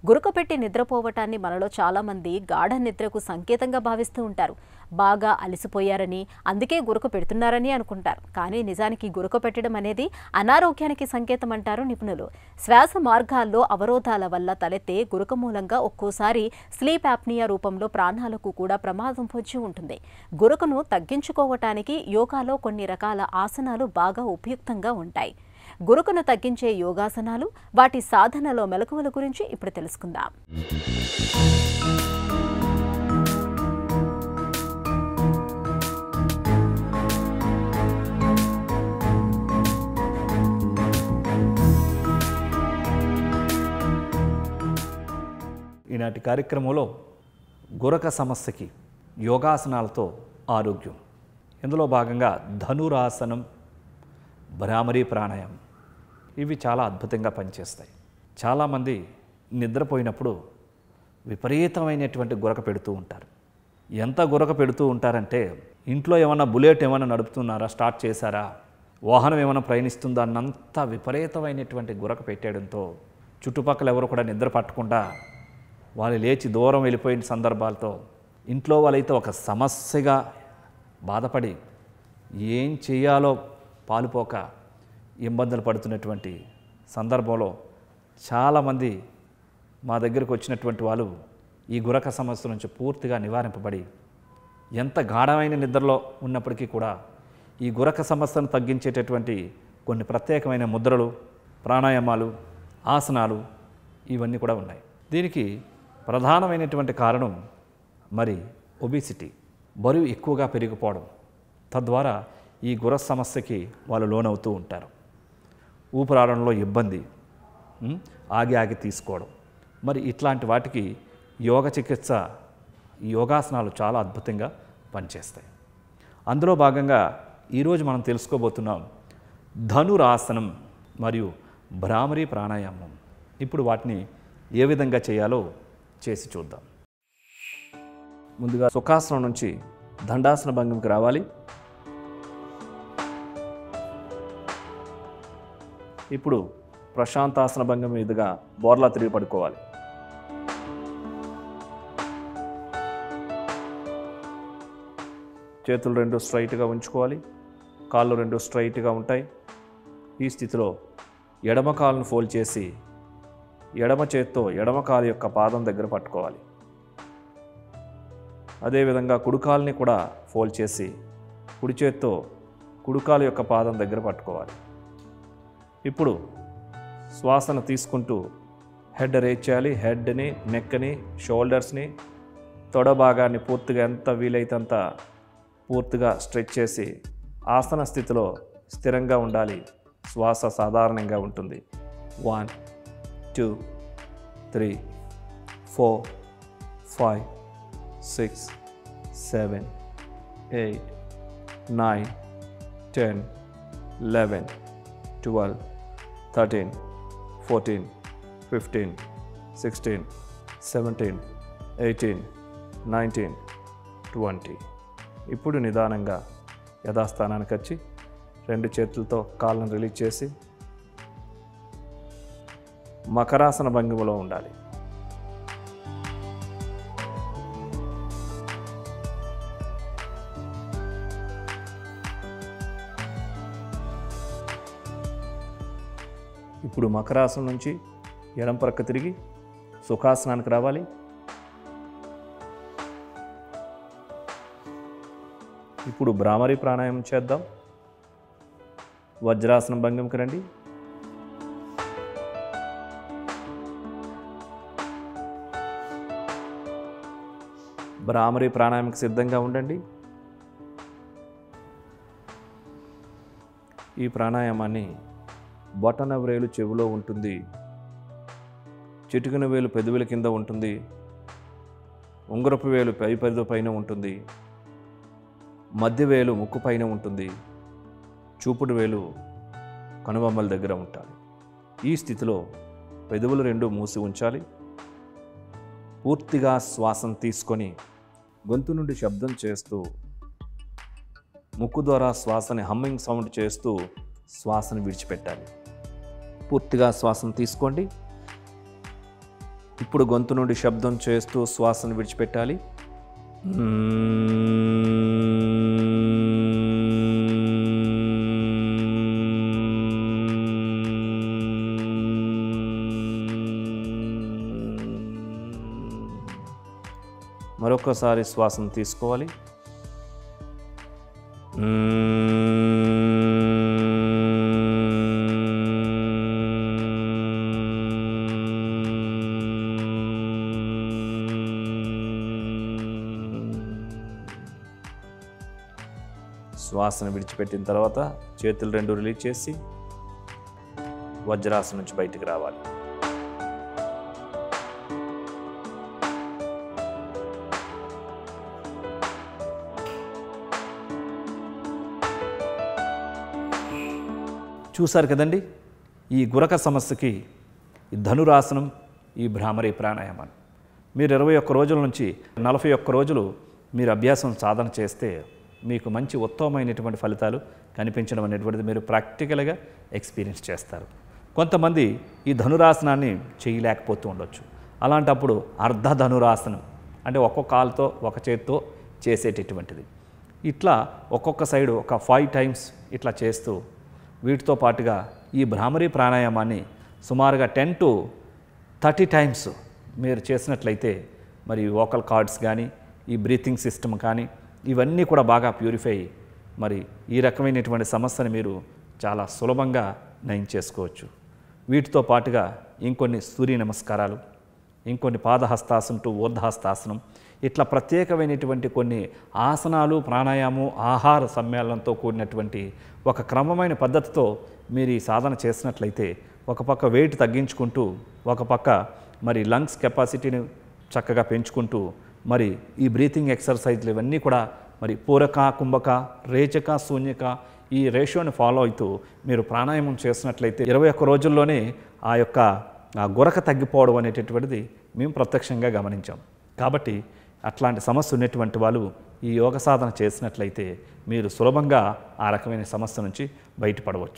గురక పెట్టి నిద్రపోవటాన్ని మనలో చాలామంది గాఢ నిద్రకు సంకేతంగా భావిస్తూ ఉంటారు. బాగా అలసిపోయారని, అందుకే గురక పెడుతున్నారని అనుకుంటారు. కానీ నిజానికి గురక పెట్టడం అనేది అనారోగ్యానికి సంకేతం అంటారు నిపుణులు. శ్వాస మార్గాల్లో అవరోధాల వల్ల తలెత్తే గురక మూలంగా ఒక్కోసారి స్లీప్ యాప్నియా రూపంలో ప్రాణాలకు కూడా ప్రమాదం పొంచి ఉంటుంది. గురకను తగ్గించుకోవటానికి యోగాలో కొన్ని రకాల ఆసనాలు బాగా ఉపయుక్తంగా ఉంటాయి. గురకను తగ్గించే యోగాసనాలు, వాటి సాధనలో మెలకువల గురించి ఇప్పుడు తెలుసుకుందాం. ఈనాటి కార్యక్రమంలో గురక సమస్యకి యోగాసనాలతో ఆరోగ్యం, ఇందులో భాగంగా ధనురాసనం, భ్రామరీ ప్రాణాయామం ఇవి చాలా అద్భుతంగా పనిచేస్తాయి. చాలామంది నిద్రపోయినప్పుడు విపరీతమైనటువంటి గురక పెడుతూ ఉంటారు. ఎంత గురక పెడుతూ ఉంటారంటే ఇంట్లో ఏమన్నా బుల్లెట్ ఏమైనా నడుపుతున్నారా, స్టార్ట్ చేశారా, వాహనం ఏమైనా ప్రయాణిస్తుందా అన్నంత విపరీతమైనటువంటి గురక పెట్టేయడంతో చుట్టుపక్కల ఎవరు కూడా నిద్ర పట్టకుండా వాళ్ళు లేచి దూరం వెళ్ళిపోయిన సందర్భాలతో ఇంట్లో వాళ్ళైతే ఒక సమస్యగా బాధపడి ఏం చేయాలో పాలుపోక ఇబ్బందులు పడుతున్నటువంటి సందర్భంలో చాలామంది మా దగ్గరకు వచ్చినటువంటి వాళ్ళు ఈ గురక సమస్య నుంచి పూర్తిగా నివారింపబడి ఎంత గాఢమైన నిద్రలో ఉన్నప్పటికీ కూడా ఈ గురక సమస్యను తగ్గించేటటువంటి కొన్ని ప్రత్యేకమైన ముద్రలు, ప్రాణాయామాలు, ఆసనాలు ఇవన్నీ కూడా ఉన్నాయి. దీనికి ప్రధానమైనటువంటి కారణం మరి ఒబిసిటీ, బరువు ఎక్కువగా పెరిగిపోవడం. తద్వారా ఈ గురక సమస్యకి వాళ్ళు లోనవుతూ ఉంటారు. ఊపిరాడడంలో ఇబ్బంది, ఆగి ఆగి తీసుకోవడం. మరి ఇట్లాంటి వాటికి యోగ చికిత్స, యోగాసనాలు చాలా అద్భుతంగా పనిచేస్తాయి. అందులో భాగంగా ఈరోజు మనం తెలుసుకోబోతున్నాం ధనురాసనం మరియు భ్రామరీ ప్రాణాయామం. ఇప్పుడు వాటిని ఏ విధంగా చేయాలో చేసి చూద్దాం. ముందుగా సుఖాసనం నుంచి దండాసన భంగిమకి రావాలి. ఇప్పుడు ప్రశాంతాసన భంగిమ మీదుగా బోర్లా తిరిగి పడుకోవాలి. చేతులు రెండు స్ట్రైట్గా ఉంచుకోవాలి, కాళ్ళు రెండు స్ట్రైట్గా ఉంటాయి. ఈ స్థితిలో ఎడమ కాలును ఫోల్డ్ చేసి ఎడమ చేత్తో ఎడమ కాలు యొక్క పాదం దగ్గర పట్టుకోవాలి. అదేవిధంగా కుడికాలుని కూడా ఫోల్డ్ చేసి కుడి చేత్తో కుడికాలు యొక్క పాదం దగ్గర పట్టుకోవాలి. ఇప్పుడు శ్వాసను తీసుకుంటూ హెడ్ రేజ్ చేయాలి. హెడ్ని, నెక్ని, షోల్డర్స్ని, తొడ భాగాన్ని పూర్తిగా ఎంత వీలైతే అంత పూర్తిగా స్ట్రెచ్ చేసి ఆసన స్థితిలో స్థిరంగా ఉండాలి. శ్వాస సాధారణంగా ఉంటుంది. 1 2 3 4 5 6 7 8 9 10 11 12 13 14 15 16 17 18 19 20. ఇప్పుడు నిదానంగా యథాస్థానానికి వచ్చి రెండు చేతులతో కాళ్ళను రిలీజ్ చేసి మకరాసన భంగిమలో ఉండాలి. ఇప్పుడు మకరాసనం నుంచి ఎడం ప్రక్క తిరిగి సుఖాసనానికి రావాలి. ఇప్పుడు భ్రామరీ ప్రాణాయామం చేద్దాం. వజ్రాసనం భంగిమకి రండి. భ్రామరీ ప్రాణాయామకి సిద్ధంగా ఉండండి. ఈ ప్రాణాయామాన్ని బొటన వ్రేలు చెవిలో ఉంటుంది, చిటికెన వేలు పెదవుల కింద ఉంటుంది, ఉంగరపు వేలు పై పెదవి పైన ఉంటుంది, మధ్య వేలు ముక్కు పైన ఉంటుంది, చూపుడు వేలు కనుబొమ్మల దగ్గర ఉంటాయి. ఈ స్థితిలో పెదవులు రెండు మూసి ఉంచాలి. పూర్తిగా శ్వాసను తీసుకొని గొంతు నుండి శబ్దం చేస్తూ ముక్కు ద్వారా శ్వాసని హమ్మింగ్ సౌండ్ చేస్తూ శ్వాసను విడిచిపెట్టాలి. పూర్తిగా శ్వాసను తీసుకోండి. ఇప్పుడు గొంతు నుండి శబ్దం చేస్తూ శ్వాసను విడిచిపెట్టాలి. మరొకసారి శ్వాసను తీసుకోవాలి. శ్వాసను విడిచిపెట్టిన తర్వాత చేతులు రెండు రిలీజ్ చేసి వజ్రాసనం నుంచి బయటికి రావాలి. చూశారు కదండి, ఈ గురక సమస్యకి ఈ ధనురాసనం, ఈ భ్రామరీ ప్రాణాయామాలు మీరు 21 రోజుల నుంచి 41 రోజులు మీరు అభ్యాసం సాధన చేస్తే మీకు మంచి ఉత్తమమైనటువంటి ఫలితాలు కనిపించడం అనేటువంటిది మీరు ప్రాక్టికల్గా ఎక్స్పీరియన్స్ చేస్తారు. కొంతమంది ఈ ధనురాసనాన్ని చేయలేకపోతూ ఉండొచ్చు. అలాంటప్పుడు అర్ధ ధనురాసనం అంటే ఒక్కొక్క కాలుతో ఒక చేత్తో చేసేటటువంటిది. ఇట్లా ఒక్కొక్క సైడు ఒక 5 టైమ్స్ ఇట్లా చేస్తూ వీటితో పాటుగా ఈ భ్రామరీ ప్రాణాయామాన్ని సుమారుగా 10 to 30 టైమ్స్ మీరు చేసినట్లయితే మరి వోకల్ కార్డ్స్ కానీ ఈ బ్రీతింగ్ సిస్టమ్ కానీ ఇవన్నీ కూడా బాగా ప్యూరిఫై మరి ఈ రకమైనటువంటి సమస్యను మీరు చాలా సులభంగా నయం చేసుకోవచ్చు. వీటితో పాటుగా ఇంకొన్ని సూర్య నమస్కారాలు, ఇంకొన్ని పాదహస్తాసనం టు ఊర్ధహస్తాసనం ఇట్లా ప్రత్యేకమైనటువంటి కొన్ని ఆసనాలు, ప్రాణాయామం, ఆహార సమ్మేళనంతో కూడినటువంటి ఒక క్రమమైన పద్ధతితో మీరు ఈ సాధన చేసినట్లయితే ఒక పక్క వెయిట్ తగ్గించుకుంటూ ఒక పక్క మరి లంగ్స్ కెపాసిటీని చక్కగా పెంచుకుంటూ మరి ఈ బ్రీతింగ్ ఎక్సర్సైజ్లు ఇవన్నీ కూడా మరి పూరక, కుంభక, రేచక, శూన్యక ఈ రేషియోని ఫాలో అవుతూ మీరు ప్రాణాయామం చేసినట్లయితే 21 రోజుల్లోనే ఆ యొక్క గురక తగ్గిపోవడం అనేటటువంటిది మేము ప్రత్యక్షంగా గమనించాం. కాబట్టి అట్లాంటి సమస్య ఉన్నటువంటి వాళ్ళు ఈ యోగ సాధన చేసినట్లయితే మీరు సులభంగా ఆ రకమైన సమస్య నుంచి బయటపడవచ్చు.